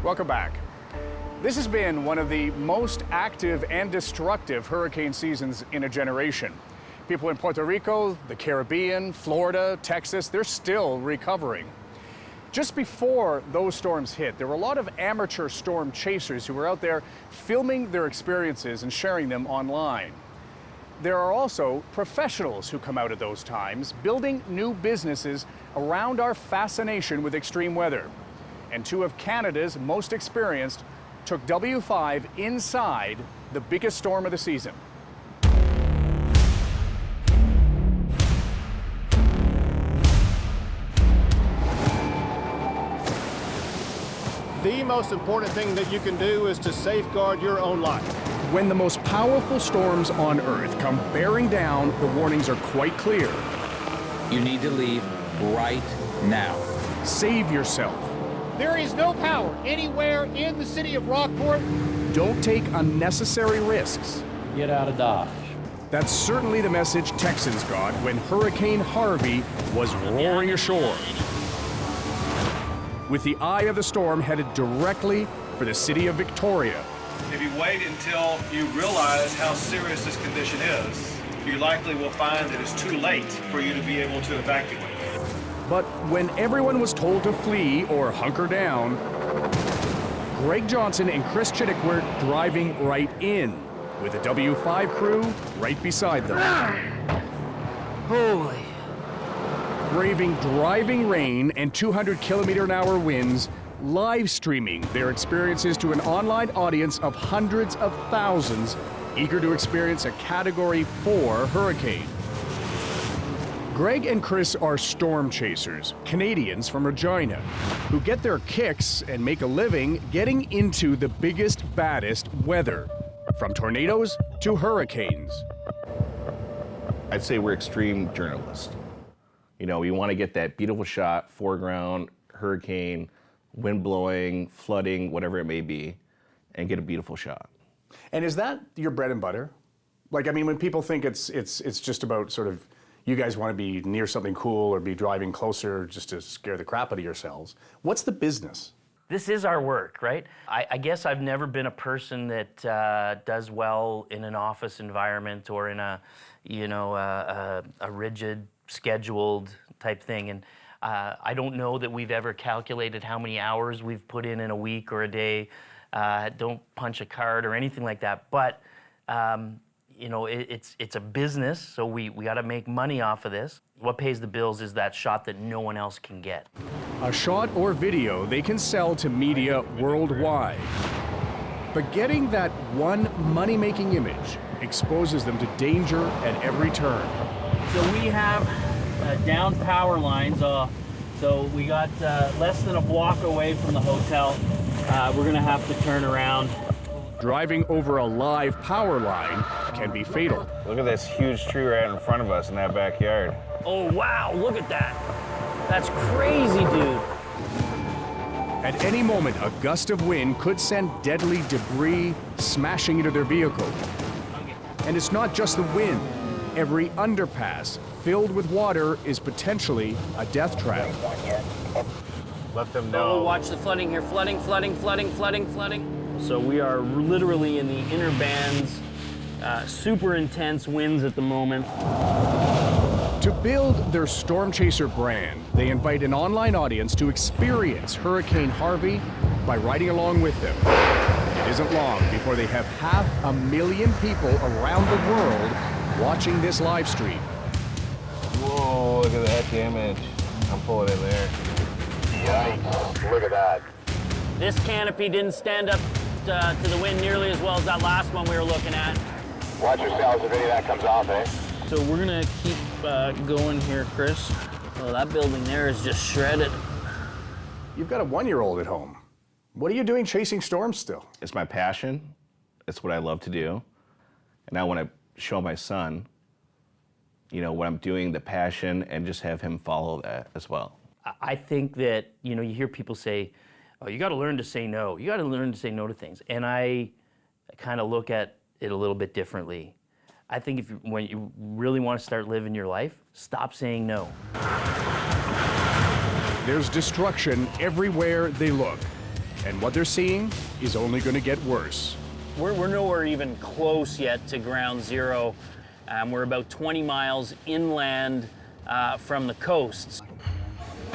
Welcome back. This has been one of the most active and destructive hurricane seasons in a generation. People in Puerto Rico, the Caribbean, Florida, Texas, they're still recovering. Just before those storms hit, there were a lot of amateur storm chasers who were out there filming their experiences and sharing them online. There are also professionals who come out at those times, building new businesses around our fascination with extreme weather. And two of Canada's most experienced took W5 inside the biggest storm of the season. The most important thing that you can do is to safeguard your own life. When the most powerful storms on Earth come bearing down, the warnings are quite clear. You need to leave right now. Save yourself. There is no power anywhere in the city of Rockport. Don't take unnecessary risks. Get out of Dodge. That's certainly the message Texans got when Hurricane Harvey was roaring ashore. With the eye of the storm headed directly for the city of Victoria. If you wait until you realize how serious this condition is, you likely will find that it's too late for you to be able to evacuate. But when everyone was told to flee or hunker down, Greg Johnson and Chris Chittick were driving right in, with the W5 crew right beside them. Holy. Braving driving rain and 200-kilometer-an-hour winds, live streaming their experiences to an online audience of hundreds of thousands eager to experience a Category 4 hurricane. Greg and Chris are storm chasers, Canadians from Regina, who get their kicks and make a living getting into the biggest, baddest weather, from tornadoes to hurricanes. I'd say we're extreme journalists. You know, we want to get that beautiful shot, foreground, hurricane, wind blowing, flooding, whatever it may be, and get a beautiful shot. And is that your bread and butter? Like, I mean, when people think it's just about sort of, you guys want to be near something cool or be driving closer just to scare the crap out of yourselves, what's the business? This is our work, right? I guess I've never been a person that does well in an office environment or in a, you know, a rigid, scheduled type thing. And I don't know that we've ever calculated how many hours we've put in a week or a day. Don't punch a card or anything like that. But you know, it's a business, so we got to make money off of this. What pays the bills is that shot that no one else can get. A shot or video they can sell to media worldwide. But getting that one money-making image exposes them to danger at every turn. So we have down power lines. So we got less than a block away from the hotel. We're gonna have to turn around. Driving over a live power line can be fatal. Look at this huge tree right in front of us in that backyard. Oh, wow, look at that. That's crazy, dude. At any moment, a gust of wind could send deadly debris smashing into their vehicle. And it's not just the wind. Every underpass filled with water is potentially a death trap. Let them know. Oh, watch the flooding here. Flooding, flooding, flooding, flooding, flooding. So we are literally in the inner bands, super intense winds at the moment. To build their Storm Chaser brand, they invite an online audience to experience Hurricane Harvey by riding along with them. It isn't long before they have 500,000 people around the world watching this live stream. Whoa, look at that damage. I'm pulling in there. Yikes, look at that. This canopy didn't stand up to the wind nearly as well as that last one we were looking at. Watch yourselves if any of that comes off, eh? So we're gonna keep going here, Chris. Oh, that building there is just shredded. You've got a 1-year-old at home. What are you doing chasing storms still? It's my passion. It's what I love to do. And I want to show my son, you know, what I'm doing, the passion, and just have him follow that as well. I think that, you know, you hear people say, oh, you got to learn to say no. You got to learn to say no to things. And I kind of look at it a little bit differently. I think when you really want to start living your life, stop saying no. There's destruction everywhere they look. And what they're seeing is only going to get worse. We're nowhere even close yet to ground zero. We're about 20 miles inland from the coast.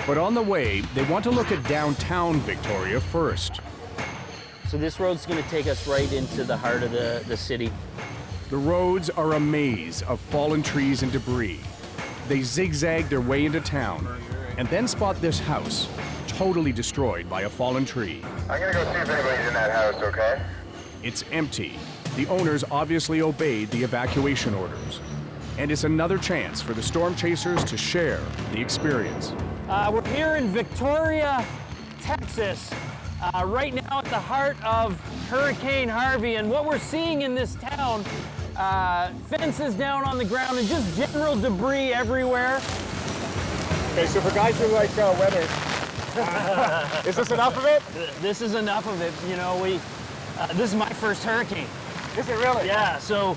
But on the way, they want to look at downtown Victoria first. So this road's going to take us right into the heart of the city. The roads are a maze of fallen trees and debris. They zigzag their way into town and then spot this house, totally destroyed by a fallen tree. I'm gonna go see if anybody's in that house, okay? It's empty. The owners obviously obeyed the evacuation orders. And it's another chance for the storm chasers to share the experience. We're here in Victoria, Texas, right now at the heart of Hurricane Harvey. And what we're seeing in this town, fences down on the ground and just general debris everywhere. Okay, so for guys who like weather, is this enough of it? This is enough of it. You know, this is my first hurricane. Is it really? Yeah, so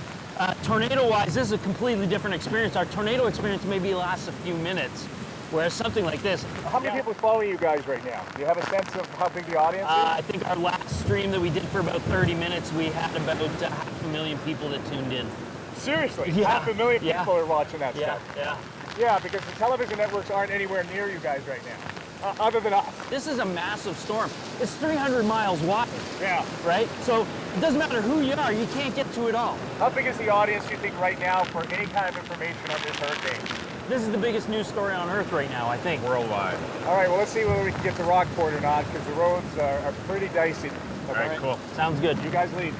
tornado-wise, this is a completely different experience. Our tornado experience maybe lasts a few minutes, wreas something like this. How many people follow you guys right now? Do you have a sense of how big the audience is? I think our last stream that we did for about 30 minutes, we had about 500,000 people that tuned in. Seriously? Yeah. 500,000 Yeah. people are watching that Yeah, stuff. yeah. Yeah, because the television networks aren't anywhere near you guys right now, other than us. This is a massive storm. It's 300 miles wide, Yeah. right? So it doesn't matter who you are, you can't get to it all. How big is the audience, you think, right now for any kind of information on this hurricane? This is the biggest news story on Earth right now, I think. Worldwide. All right, well, let's see whether we can get to Rockport or not, because the roads are pretty dicey. All right, cool. Sounds good. You guys lead.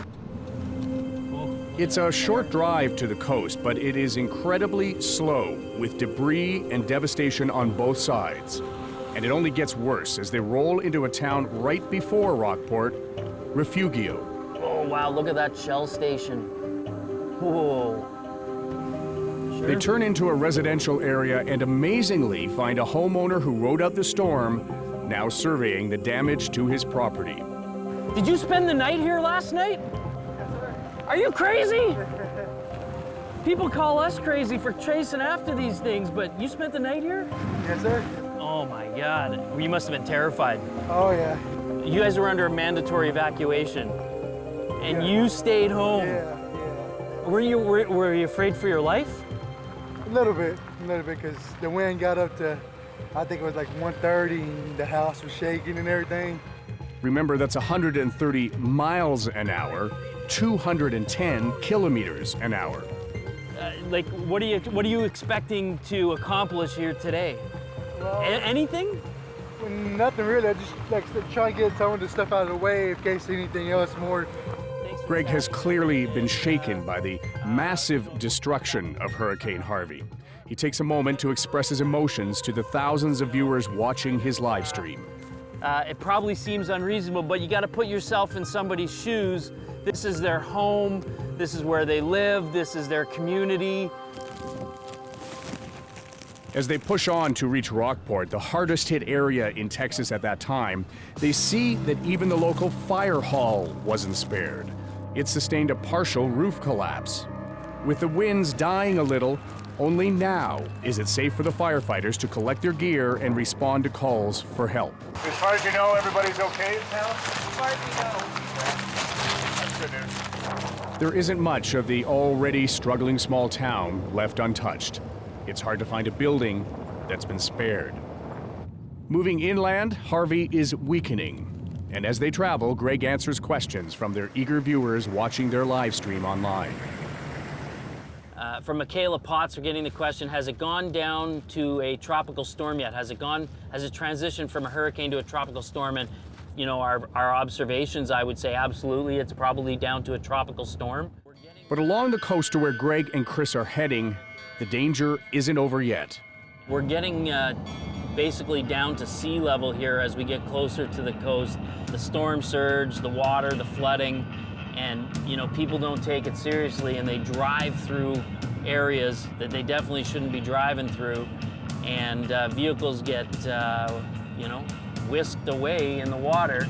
It's a short drive to the coast, but it is incredibly slow, with debris and devastation on both sides. And it only gets worse as they roll into a town right before Rockport, Refugio. Oh, wow, look at that shell station. Whoa. They turn into a residential area and amazingly find a homeowner who rode out the storm, now surveying the damage to his property. Did you spend the night here last night? Are you crazy? People call us crazy for chasing after these things, but you spent the night here? Yes, sir. Oh my God, you must have been terrified. Oh, yeah. You guys were under a mandatory evacuation, and you stayed home. Yeah. Were you afraid for your life? A little bit, because the wind got up to, I think it was like 130, and the house was shaking and everything. Remember, that's 130 miles an hour, 210 kilometers an hour. Like, what are you expecting to accomplish here today? Well, Anything? nothing really. I just like trying to get some of the stuff out of the way in case anything else more. Greg has clearly been shaken by the massive destruction of Hurricane Harvey. He takes a moment to express his emotions to the thousands of viewers watching his live stream. It probably seems unreasonable, but you got to put yourself in somebody's shoes. This is their home, this is where they live, this is their community. As they push on to reach Rockport, the hardest hit area in Texas at that time, they see that even the local fire hall wasn't spared. It sustained a partial roof collapse. With the winds dying a little, only now is it safe for the firefighters to collect their gear and respond to calls for help. As far as you know, everybody's okay in town? As far as we know. That's good news. There isn't much of the already struggling small town left untouched. It's hard to find a building that's been spared. Moving inland, Harvey is weakening. And as they travel, Greg answers questions from their eager viewers watching their live stream online. From Michaela Potts, we're getting the question, has it gone down to a tropical storm yet? Has it transitioned from a hurricane to a tropical storm? And, you know, our observations, I would say absolutely, it's probably down to a tropical storm. But along the coast to where Greg and Chris are heading, the danger isn't over yet. We're getting basically down to sea level here as we get closer to the coast. The storm surge, the water, the flooding, and you know, people don't take it seriously and they drive through areas that they definitely shouldn't be driving through, and vehicles get you know, whisked away in the water,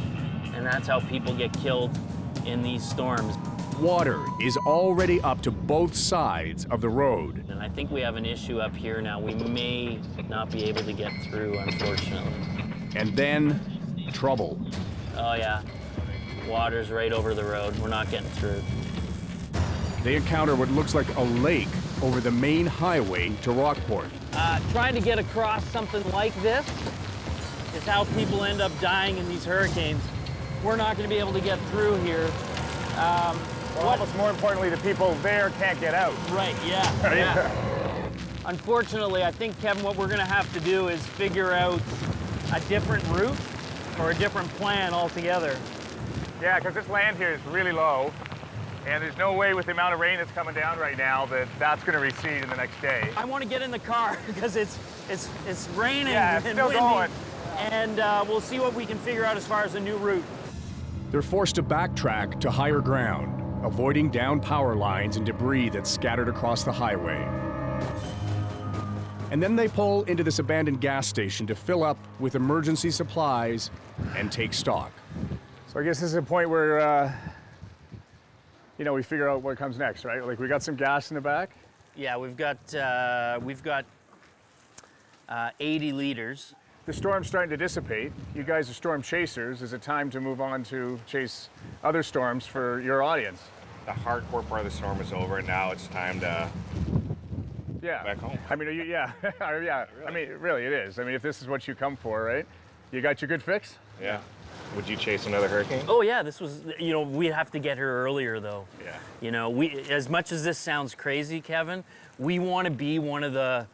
and that's how people get killed in these storms. Water is already up to both sides of the road. And I think we have an issue up here now. We may not be able to get through, unfortunately. And then, trouble. Oh yeah, water's right over the road. We're not getting through. They encounter what looks like a lake over the main highway to Rockport. Trying to get across something like this is how people end up dying in these hurricanes. We're not going to be able to get through here. Almost more importantly, the people there can't get out. Right, yeah, yeah. Unfortunately, I think, Kevin, what we're going to have to do is figure out a different route or a different plan altogether. Yeah, because this land here is really low, and there's no way with the amount of rain that's coming down right now that that's going to recede in the next day. I want to get in the car because it's raining Yeah, it's and still windy, going. and we'll see what we can figure out as far as a new route. They're forced to backtrack to higher ground, avoiding down power lines and debris that's scattered across the highway. And then they pull into this abandoned gas station to fill up with emergency supplies and take stock. So I guess this is a point where, you know, we figure out what comes next, right? Like, we got some gas in the back. Yeah, we've got 80 liters. The storm's starting to dissipate. You guys are storm chasers. Is it time to move on to chase other storms for your audience? The hardcore part of the storm is over, and now it's time to Yeah. back home. I mean, yeah, yeah. I mean, really, it is. I mean, if this is what you come for, right? You got your good fix? Yeah. Would you chase another hurricane? Oh yeah, this was, you know, we'd have to get her earlier though. Yeah. You know, as much as this sounds crazy, Kevin, we want to be one of the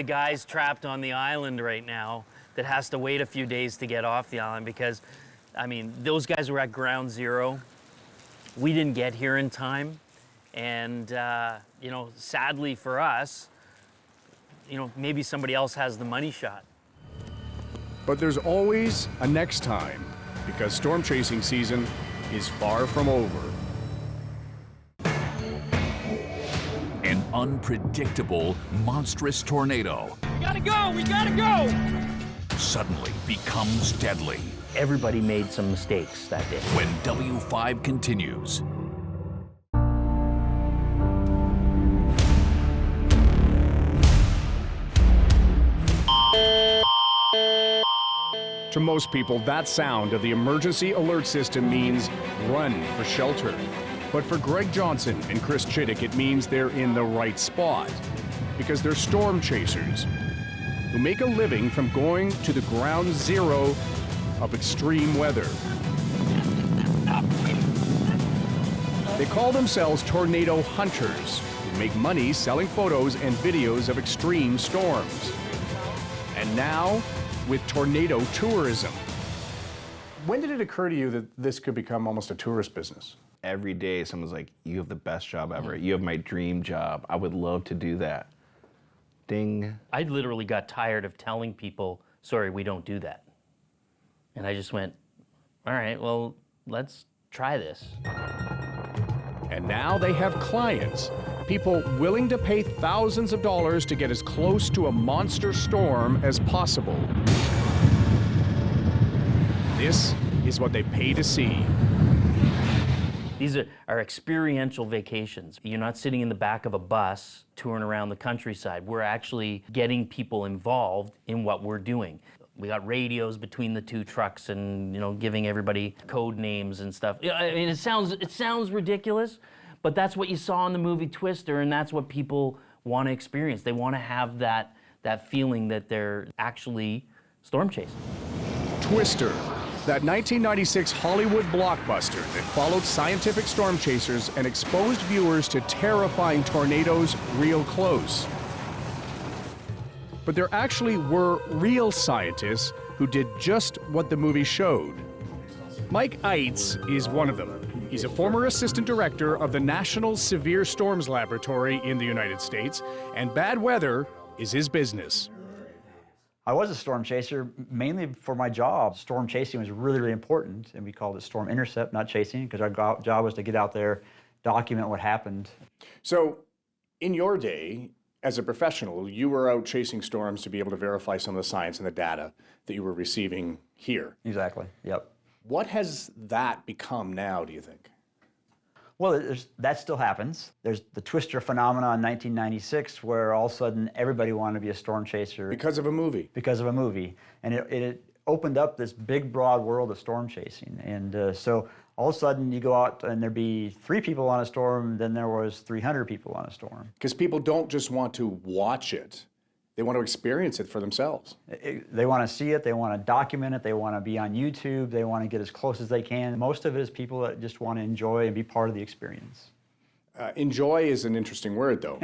guys trapped on the island right now that has to wait a few days to get off the island because, I mean, those guys were at ground zero. We didn't get here in time. And, you know, sadly for us, you know, maybe somebody else has the money shot. But there's always a next time, because storm chasing season is far from over. An unpredictable, monstrous tornado We gotta go! suddenly becomes deadly Everybody made some mistakes that day. when W5 continues. To most people, that sound of the emergency alert system means run for shelter. But for Greg Johnson and Chris Chittick, it means they're in the right spot. Because they're storm chasers who make a living from going to the ground zero of extreme weather. They call themselves tornado hunters, who make money selling photos and videos of extreme storms. And now, with tornado tourism. When did it occur to you that this could become almost a tourist business? Every day, someone's like, "You have the best job ever. You have my dream job. I would love to do that." Ding. I literally got tired of telling people, sorry, we don't do that. And I just went, all right, well, let's try this. And now they have clients, people willing to pay thousands of dollars to get as close to a monster storm as possible. This is what they pay to see. These are experiential vacations. You're not sitting in the back of a bus touring around the countryside. We're actually getting people involved in what we're doing. We got radios between the two trucks and, you know, giving everybody code names and stuff. I mean, it sounds ridiculous, but that's what you saw in the movie Twister, and that's what people want to experience. They want to have that feeling that they're actually storm chasing. Twister, that 1996 Hollywood blockbuster that followed scientific storm chasers and exposed viewers to terrifying tornadoes real close. But there actually were real scientists who did just what the movie showed. Mike Eitz is one of them. He's a former assistant director of the National Severe Storms Laboratory in the United States, and bad weather is his business. I was a storm chaser mainly for my job. Storm chasing was really, really important, and we called it storm intercept, not chasing, because our job was to get out there, document what happened. So, in your day, as a professional, you were out chasing storms to be able to verify some of the science and the data that you were receiving here. Exactly, yep. What has that become now, do you think? Well, that still happens. There's the Twister phenomenon in 1996, where all of a sudden everybody wanted to be a storm chaser. Because of a movie. Because of a movie. And it opened up this big, broad world of storm chasing. And so all of a sudden you go out and there'd be 3 people on a storm, then there was 300 people on a storm. Because people don't just want to watch it, they want to experience it for themselves. They want to see it, they want to document it, they want to be on YouTube, they want to get as close as they can. Most of it is people that just want to enjoy and be part of the experience. Enjoy is an interesting word, though,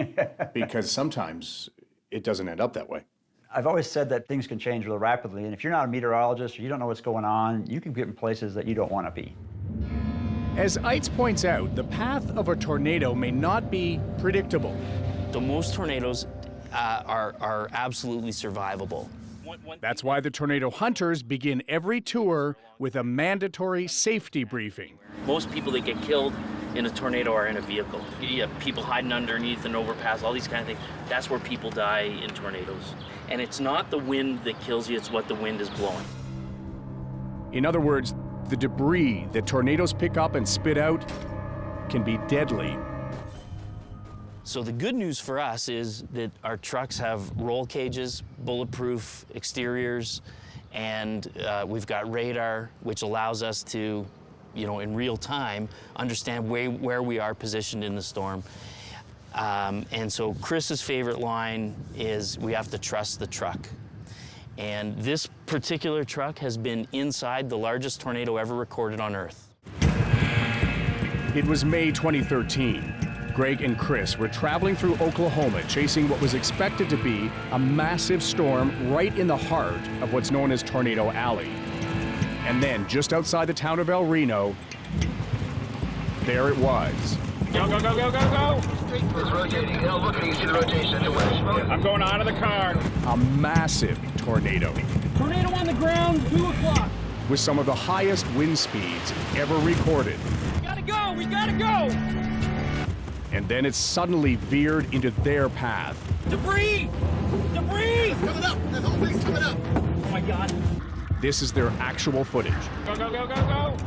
because sometimes it doesn't end up that way. I've always said that things can change really rapidly, and if you're not a meteorologist or you don't know what's going on, you can get in places that you don't want to be. As Eitz points out, the path of a tornado may not be predictable. So most tornadoes are absolutely survivable. That's why the tornado hunters begin every tour with a mandatory safety briefing. Most people that get killed in a tornado are in a vehicle. You have people hiding underneath an overpass, all these kind of things. That's where people die in tornadoes. And it's not the wind that kills you, it's what the wind is blowing. In other words, the debris that tornadoes pick up and spit out can be deadly. So the good news for us is that our trucks have roll cages, bulletproof exteriors, and we've got radar, which allows us to, in real time, understand where we are positioned in the storm. And so Chris's favorite line is, we have to trust the truck. And this particular truck has been inside the largest tornado ever recorded on Earth. It was May 2013. Greg and Chris were traveling through Oklahoma chasing what was expected to be a massive storm right in the heart of what's known as Tornado Alley. And then, just outside the town of Reno, there it was. Go, go, go, go, go, go! It's rotating. Look at you. See the rotation to west. I'm going out of the car. A massive tornado Tornado on the ground, 2 o'clock. with some of the highest wind speeds ever recorded. Gotta go, we gotta go! And then it suddenly veered into their path. Debris! Debris! Coming up! That whole thing's coming up! Oh my God. This is their actual footage. Go, go, go, go, go!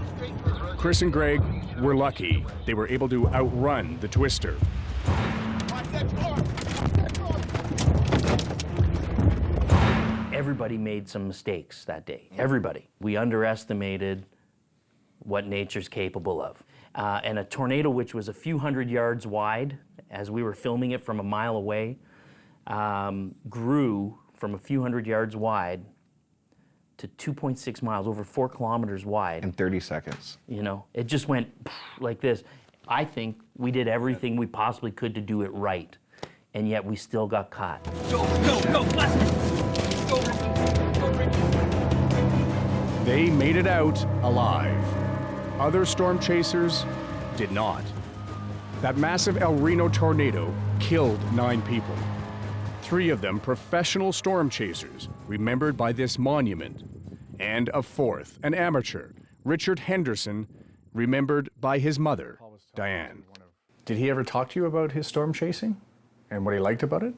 Chris and Greg were lucky. They were able to outrun the twister. Everybody made some mistakes that day, everybody. We underestimated what nature's capable of. And a tornado which was a few hundred yards wide, as we were filming it from a mile away, grew from a few hundred yards wide to 2.6 miles, over 4 kilometers wide. In 30 seconds. It just went like this. I think we did everything we possibly could to do it right, and yet we still got caught. Go, go, go, go, Ricky. They made it out alive. Other storm chasers did not. That massive El Reno tornado killed 9 people. 3 of them professional storm chasers, remembered by this monument. And a 4th, an amateur, Richard Henderson, remembered by his mother, Diane. Did he ever talk to you about his storm chasing and what he liked about it?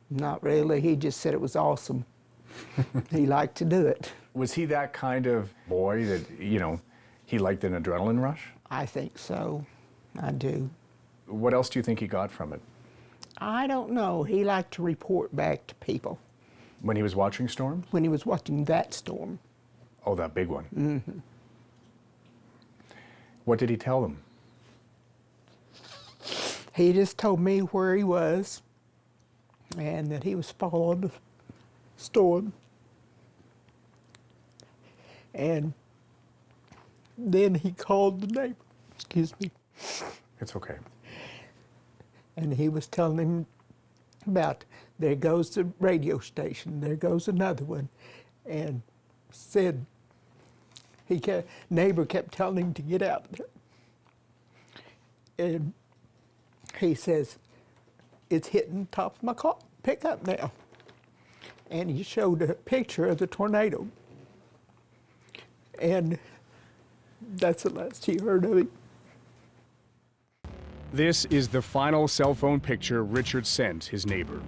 Not really. He just said it was awesome. He liked to do it. Was he that kind of boy that, he liked an adrenaline rush? I think so. I do. What else do you think he got from it? I don't know. He liked to report back to people. When he was watching storms? When he was watching that storm. Oh, that big one. Mm-hmm. What did he tell them? He just told me where he was and that he was following the storm. And then he called the neighbor. Excuse me. It's okay. And he was telling him about, there goes the radio station, there goes another one. And said, neighbor kept telling him to get out there. And he says, it's hitting the top of my car, pickup now. And he showed a picture of the tornado. And that's the last he heard of him. This is the final cell phone picture Richard sent his neighbor.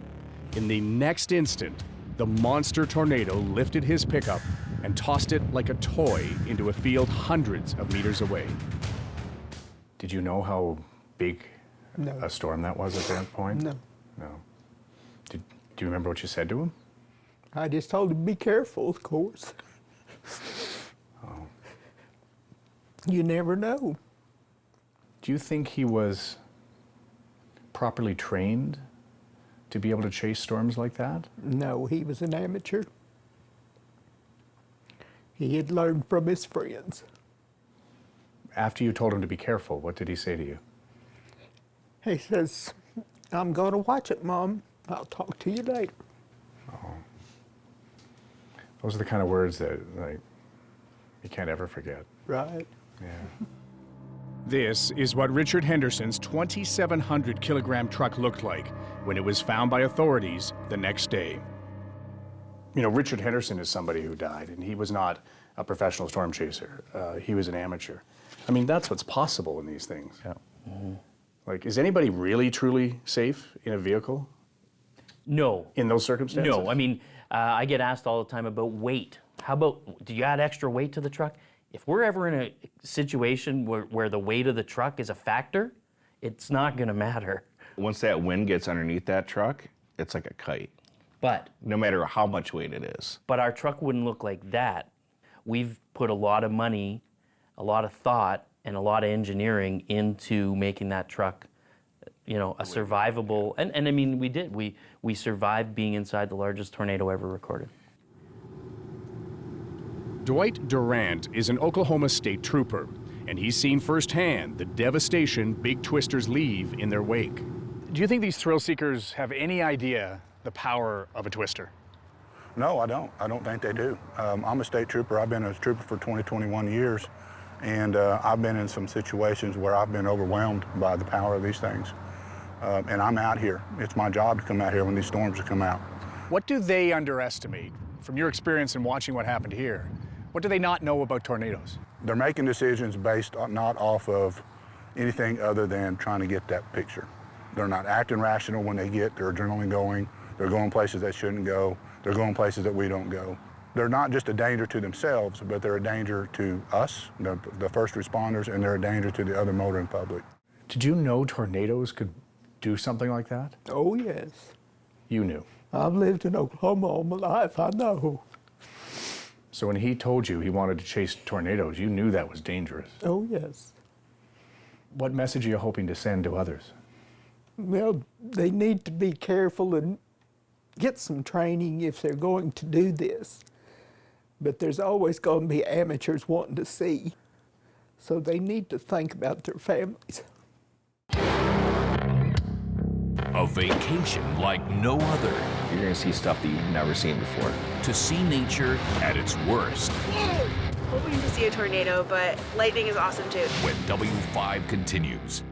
In the next instant, the monster tornado lifted his pickup and tossed it like a toy into a field hundreds of meters away. Did you know how big No. a storm that was at that point? No. No. Do you remember what you said to him? I just told him, be careful, of course. Oh. You never know. Do you think he was properly trained to be able to chase storms like that? No, he was an amateur. He had learned from his friends. After you told him to be careful, what did he say to you? He says, I'm going to watch it, Mom. I'll talk to you later. Oh. Those are the kind of words that, like, you can't ever forget. Right. Yeah. This is what Richard Henderson's 2,700 kilogram truck looked like when it was found by authorities the next day. You know, Richard Henderson is somebody who died, and he was not a professional storm chaser. He was an amateur. I mean, that's what's possible in these things. Yeah. Mm-hmm. Like, is anybody really, truly safe in a vehicle? No. In those circumstances? No. I mean, I get asked all the time about weight. How about, do you add extra weight to the truck? If we're ever in a situation where the weight of the truck is a factor, it's not going to matter. Once that wind gets underneath that truck, it's like a kite. But no matter how much weight it is. But our truck wouldn't look like that. We've put a lot of money, a lot of thought, and a lot of engineering into making that truck, you know, a survivable. And I mean, we did. We survived being inside the largest tornado ever recorded. Dwight Durant is an Oklahoma State trooper, and he's seen firsthand the devastation big twisters leave in their wake. Do you think these thrill seekers have any idea the power of a twister? No, I don't. I don't think they do. I'm a state trooper. I've been a trooper for 21 years, and I've been in some situations where I've been overwhelmed by the power of these things. And I'm out here. It's my job to come out here when these storms come out. What do they underestimate from your experience in watching what happened here? What do they not know about tornadoes? They're making decisions based not off of anything other than trying to get that picture. They're not acting rational when they get their adrenaline going. They're going places they shouldn't go. They're going places that we don't go. They're not just a danger to themselves, but they're a danger to us, the first responders, and they're a danger to the other motoring public. Did you know tornadoes could do something like that? Oh, yes. You knew? I've lived in Oklahoma all my life, I know. So when he told you he wanted to chase tornadoes, you knew that was dangerous? Oh, yes. What message are you hoping to send to others? Well, they need to be careful and get some training if they're going to do this. But there's always going to be amateurs wanting to see. So they need to think about their families. A vacation like no other. You're gonna see stuff that you've never seen before. To see nature at its worst. Whoa! Hoping to see a tornado, but lightning is awesome too. When W5 continues.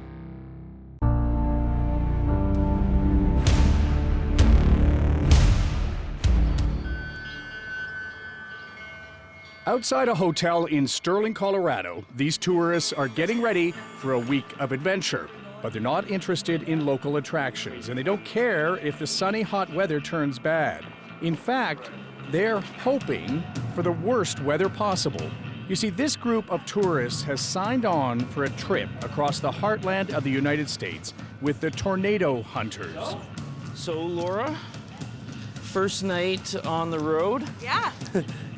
Outside a hotel in Sterling, Colorado, these tourists are getting ready for a week of adventure. But they're not interested in local attractions, and they don't care if the sunny, hot weather turns bad. In fact, they're hoping for the worst weather possible. You see, this group of tourists has signed on for a trip across the heartland of the United States with the Tornado Hunters. So, Laura, first night on the road? Yeah.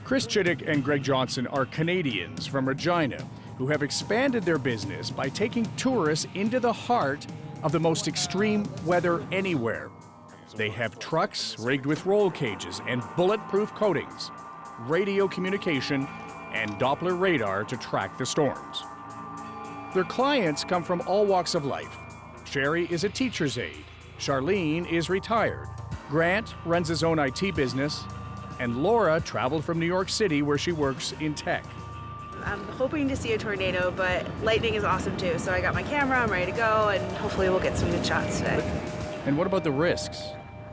Chris Chittick and Greg Johnson are Canadians from Regina who have expanded their business by taking tourists into the heart of the most extreme weather anywhere. They have trucks rigged with roll cages and bulletproof coatings, radio communication, and Doppler radar to track the storms. Their clients come from all walks of life. Sherry is a teacher's aide. Charlene is retired. Grant runs his own IT business. And Laura traveled from New York City, where she works in tech. I'm hoping to see a tornado, but lightning is awesome too. So I got my camera, I'm ready to go, and hopefully we'll get some good shots today. And what about the risks?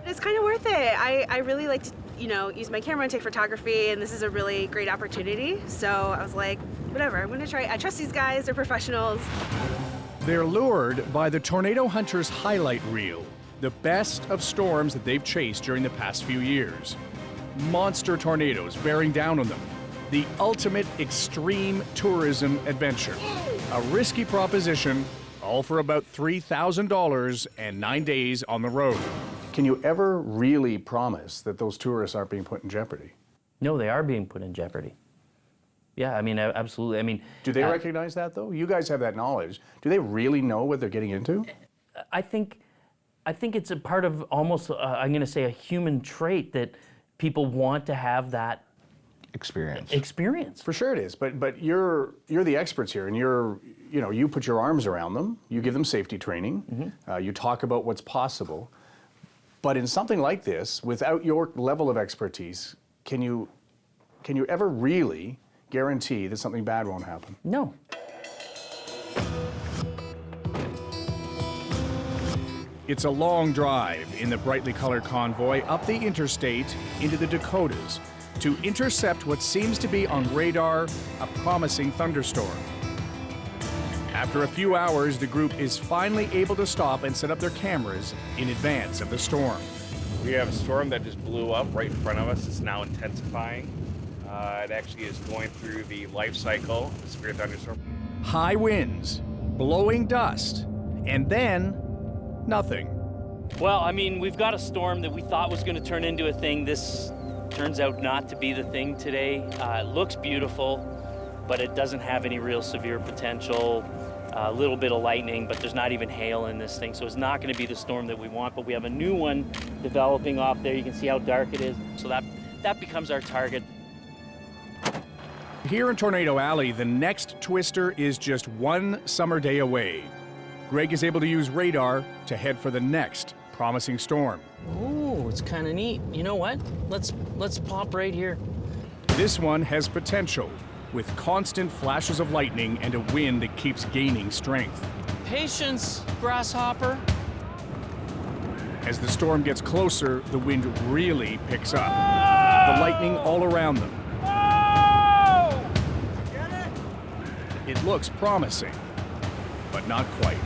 It's kind of worth it. I really like to, use my camera and take photography, and this is a really great opportunity. So I was like, whatever, I'm gonna try. I trust these guys, they're professionals. They're lured by the Tornado Hunters highlight reel, the best of storms that they've chased during the past few years. Monster tornadoes bearing down on them. The ultimate extreme tourism adventure. A risky proposition, all for about $3,000 and 9 days on the road. Can you ever really promise that those tourists aren't being put in jeopardy? No, they are being put in jeopardy. Yeah, I mean, absolutely. I mean, do they recognize that though? You guys have that knowledge. Do they really know what they're getting into? I think it's a part of almost, I'm going to say, a human trait that people want to have that experience. For sure it is. But you're the experts here, and you put your arms around them. You give them safety training. You talk about what's possible. But in something like this, without your level of expertise, can you ever really guarantee that something bad won't happen? No. It's a long drive in the brightly colored convoy up the interstate into the Dakotas to intercept what seems to be on radar a promising thunderstorm. After a few hours, the group is finally able to stop and set up their cameras in advance of the storm. We have a storm that just blew up right in front of us. It's now intensifying. It actually is going through the life cycle of a severe thunderstorm. High winds, blowing dust, and then nothing. Well, I mean, we've got a storm that we thought was going to turn into a thing. This turns out not to be the thing today. It looks beautiful, but it doesn't have any real severe potential. A little bit of lightning, but there's not even hail in this thing, so it's not going to be the storm that we want. But we have a new one developing off there. You can see how dark it is. So that becomes our target. Here in Tornado Alley, the next twister is just one summer day away. Greg is able to use radar to head for the next promising storm. Oh, it's kind of neat. You know what? Let's pop right here. This one has potential, with constant flashes of lightning and a wind that keeps gaining strength. Patience, grasshopper. As the storm gets closer, the wind really picks up. The lightning all around them. It looks promising, but not quite.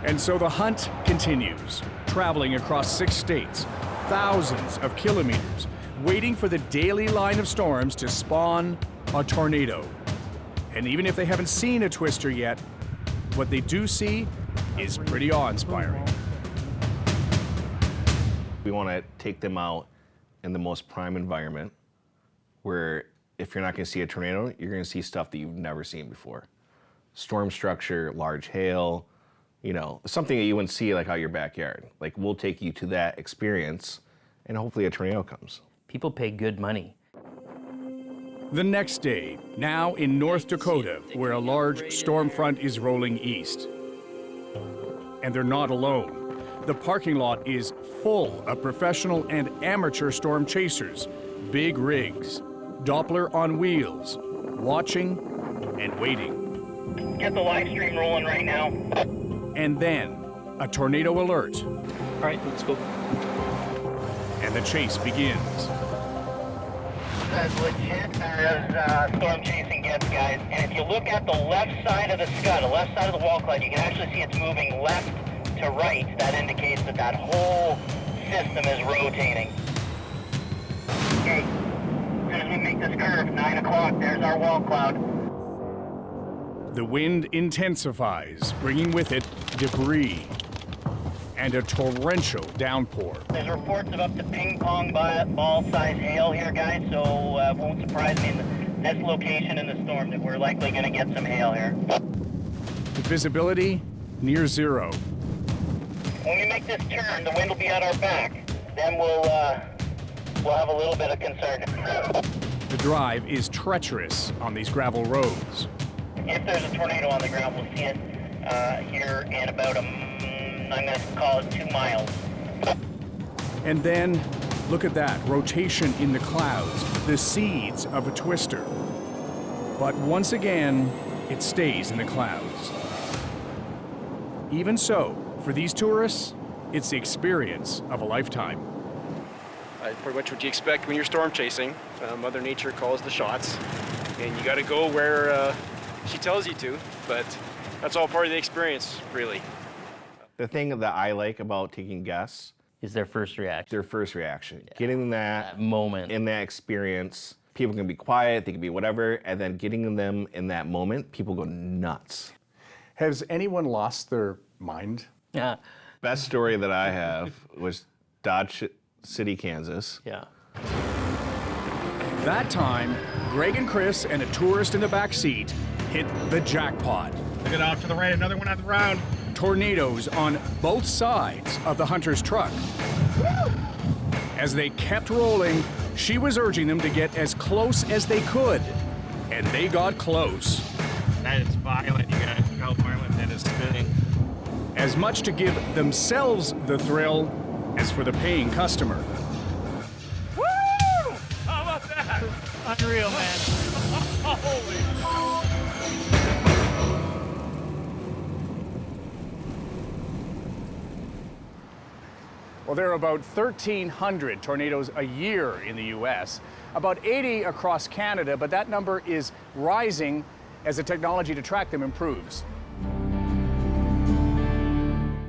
And so the hunt continues, traveling across 6 states, thousands of kilometers, waiting for the daily line of storms to spawn a tornado. And even if they haven't seen a twister yet, what they do see is pretty awe-inspiring. We want to take them out in the most prime environment where if you're not going to see a tornado, you're going to see stuff that you've never seen before. Storm structure, large hail, something that you wouldn't see like out your backyard. Like, we'll take you to that experience and hopefully a tornado comes. People pay good money. The next day, now in North Dakota, where a large storm front is rolling east. And they're not alone. The parking lot is full of professional and amateur storm chasers, big rigs, Doppler on wheels, watching and waiting. Get the live stream rolling right now. And then, a tornado alert. All right, let's go. And the chase begins. As legit as storm chasing gets, guys. And if you look at the left side of the scud, the left side of the wall cloud, you can actually see it's moving left to right. That indicates that whole system is rotating. Okay. As soon as we make this curve, 9 o'clock, there's our wall cloud. The wind intensifies, bringing with it debris and a torrential downpour. There's reports of up to ping pong ball size hail here, guys, so it won't surprise me in this location in the storm that we're likely going to get some hail here. The visibility near zero. When we make this turn, the wind will be at our back. Then we'll have a little bit of concern. The drive is treacherous on these gravel roads. If there's a tornado on the ground, we'll see it here in about I'm going to call it 2 miles. And then, look at that, rotation in the clouds, the seeds of a twister. But once again, it stays in the clouds. Even so, for these tourists, it's the experience of a lifetime. Pretty much what you expect when you're storm chasing. Mother Nature calls the shots, and you got to go where she tells you to, but that's all part of the experience, really. The thing that I like about taking guests is their first reaction. Yeah. Getting that moment in that experience. People can be quiet, they can be whatever, and then getting them in that moment, people go nuts. Has anyone lost their mind? Yeah. Best story that I have was Dodge City, Kansas. Yeah. That time, Greg and Chris and a tourist in the back seat hit the jackpot. Look it off to the right, another one on the round. Tornadoes on both sides of the hunter's truck. As they kept rolling, she was urging them to get as close as they could, and they got close. That is violent, you guys. Look how violent that is spinning. As much to give themselves the thrill as for the paying customer. Woo! How about that? Unreal, man. Holy. Well, there are about 1,300 tornadoes a year in the U.S., about 80 across Canada, but that number is rising as the technology to track them improves.